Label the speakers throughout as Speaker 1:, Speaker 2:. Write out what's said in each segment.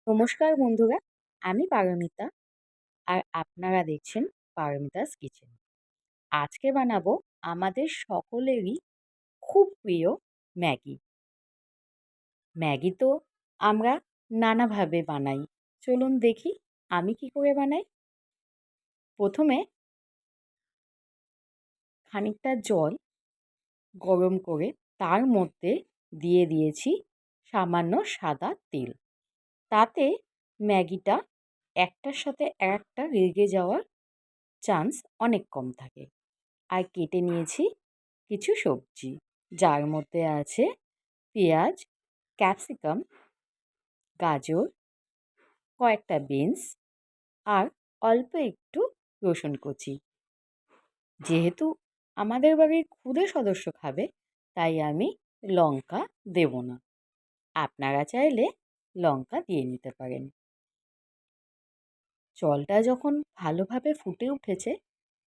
Speaker 1: নমস্কার বন্ধুরা, আমি পারমিতা আর আপনারা দেখছেন পারমিতাস কিচেন। আজকে বানাবো আমাদের সকলেরই খুব প্রিয় ম্যাগি। ম্যাগি তো আমরা নানাভাবে বানাই। চলুন দেখি আমি কি করে বানাই। প্রথমে খানিকটা জল গরম করে তার মধ্যে দিয়ে দিয়েছি সামান্য সাদা তেল। তাতে ম্যাগিটা একটার সাথে একটা লেগে যাওয়ার চান্স অনেক কম থাকে। আর কেটে নিয়েছি কিছু সবজি, যার মধ্যে আছে পেঁয়াজ, ক্যাপসিকাম, গাজর, কয়েকটা বিনস আর অল্প একটু রসুন কুচি। যেহেতু আমাদের বাড়ির ক্ষুদে সদস্য খাবে, তাই আমি লঙ্কা দেব না। আপনারা চাইলে লঙ্কা দিয়ে নিতে পারেন। জলটা যখন ভালোভাবে ফুটে উঠেছে,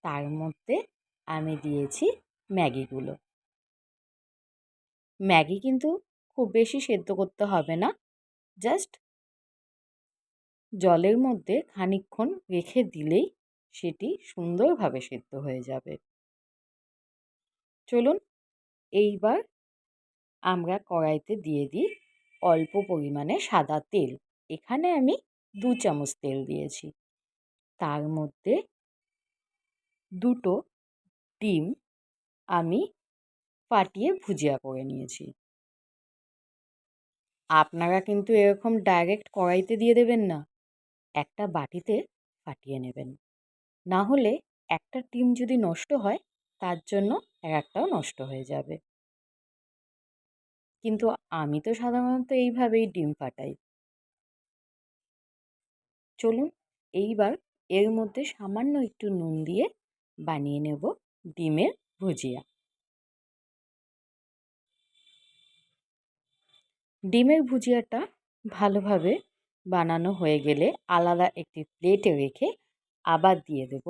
Speaker 1: তার মধ্যে আমি দিয়েছি ম্যাগিগুলো। ম্যাগি কিন্তু খুব বেশি সেদ্ধ করতে হবে না, জাস্ট জলের মধ্যে খানিকক্ষণ রেখে দিলেই সেটি সুন্দরভাবে সেদ্ধ হয়ে যাবে। চলুন এইবার আমরা কড়াইতে দিয়ে দিই অল্প পরিমাণে সাদা তেল। এখানে আমি 2 চামচ তেল দিয়েছি। তার মধ্যে দুটো ডিম আমি ফাটিয়ে ভুজিয়া করে নিয়েছি। আপনারা কিন্তু এরকম ডাইরেক্ট কড়াইতে দিয়ে দেবেন না, একটা বাটিতে ফাটিয়ে নেবেন। না হলে একটা ডিম যদি নষ্ট হয়, তার জন্য একটাও নষ্ট হয়ে যাবে। কিন্তু আমি তো সাধারণত এইভাবেই ডিম ফাটাই। চলুন এইবার এর মধ্যে সামান্য একটু নুন দিয়ে বানিয়ে নেব ডিমের ভুজিয়া। ডিমের ভুজিয়াটা ভালোভাবে বানানো হয়ে গেলে আলাদা একটি প্লেটে রেখে আবার দিয়ে দেব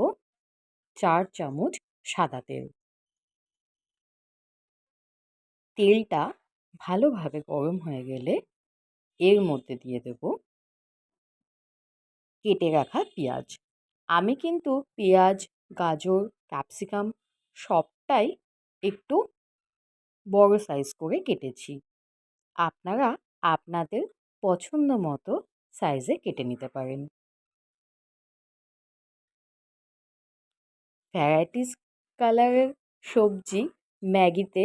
Speaker 1: 4 চামচ সাদা তেল। তেলটা ভালোভাবে গরম হয়ে গেলে এর মধ্যে দিয়ে দেব কেটে রাখা পেঁয়াজ। আমি কিন্তু পেঁয়াজ, গাজর, ক্যাপসিকাম সবটাই একটু বড় সাইজ করে কেটেছি। আপনারা আপনাদের পছন্দ মতো সাইজে কেটে নিতে পারেন। ভ্যারাইটিস কালারের সবজি ম্যাগিতে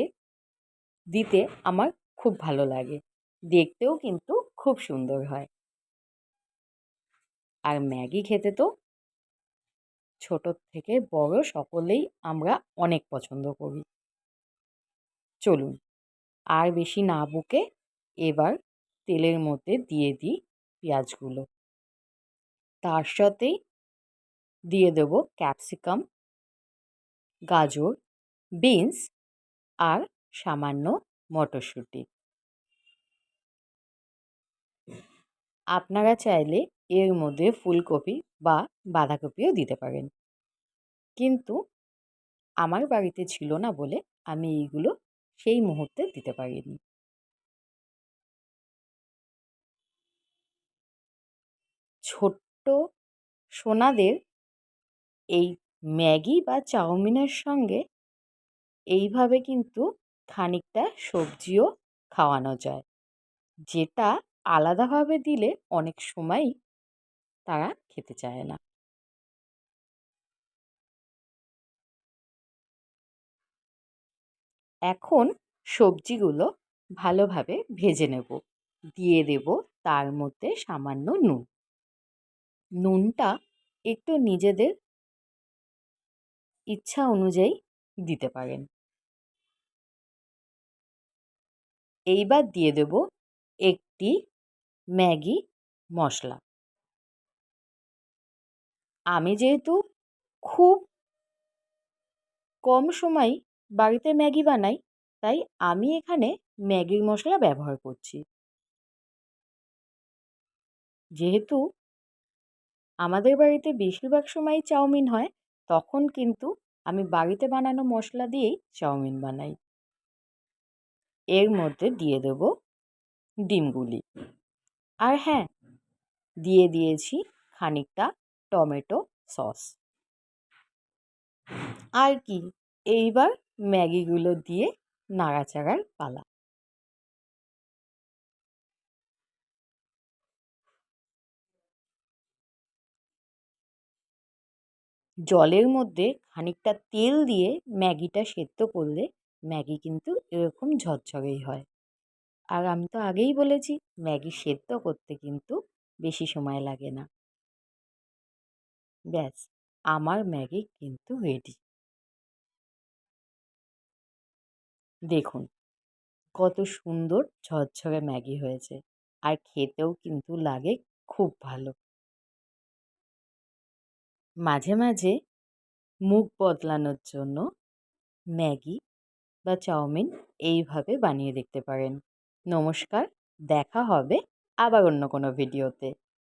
Speaker 1: দিতে আমার খুব ভালো লাগে। দেখতেও কিন্তু খুব সুন্দর হয়। আর ম্যাগি খেতে তো ছোট থেকে বড় সকলেই আমরা অনেক পছন্দ করি। চলুন আর বেশি না বকে এবার তেলের মধ্যে দিয়ে দিই পেঁয়াজগুলো। তার সাথেই দিয়ে দেব ক্যাপসিকাম, গাজর, বিনস আর সামান্য মটরশুঁটি। আপনারা চাইলে এর মধ্যে ফুলকপি বা বাঁধাকপিও দিতে পারেন, কিন্তু আমার বাড়িতে ছিল না বলে আমি এইগুলো সেই মুহূর্তে দিতে পারিনি। ছোট্ট সোনাদের এই ম্যাগি বা চাউমিনের সঙ্গে এইভাবে কিন্তু খানিকটা সবজিও খাওয়ানো যায়, যেটা আলাদাভাবে দিলে অনেক সময়ই তারা খেতে চায় না। এখন সবজিগুলো ভালোভাবে ভেজে নেব। দিয়ে দেব তার মধ্যে সামান্য নুন। নুনটা একটু নিজেদের ইচ্ছা অনুযায়ী দিতে পারেন। এইবার দিয়ে দেব একটি ম্যাগি মশলা। আমি যেহেতু খুব কম সময় বাড়িতে ম্যাগি বানাই, তাই আমি এখানে ম্যাগির মশলা ব্যবহার করছি। যেহেতু আমাদের বাড়িতে বেশিরভাগ সময়ই চাউমিন হয়, তখন কিন্তু আমি বাড়িতে বানানো মশলা দিয়েই চাউমিন বানাই। এর মধ্যে দিয়ে দেব ডিমগুলি। আর হ্যাঁ, দিয়ে দিয়েছি খানিকটা টমেটো সস। আর কি, এইবার ম্যাগিগুলো দিয়ে নাড়াচাড়ার পালা। জলের মধ্যে খানিকটা তেল দিয়ে ম্যাগিটা সেদ্ধ করলে ম্যাগি কিন্তু এরকম ঝরঝরেই হয়। আর আমি তো আগেই বলেছি ম্যাগি সেদ্ধ করতে কিন্তু বেশি সময় লাগে না। ব্যাস, আমার ম্যাগি কিন্তু রেডি। দেখুন কত সুন্দর ঝরঝরে ম্যাগি হয়েছে, আর খেতেও কিন্তু লাগে খুব ভালো। মাঝে মাঝে মুখ বদলানোর জন্য ম্যাগি বা চাউমিন এইভাবে বানিয়ে দেখতে পারেন। নমস্কার, দেখা হবে আবার অন্য কোনো ভিডিওতে।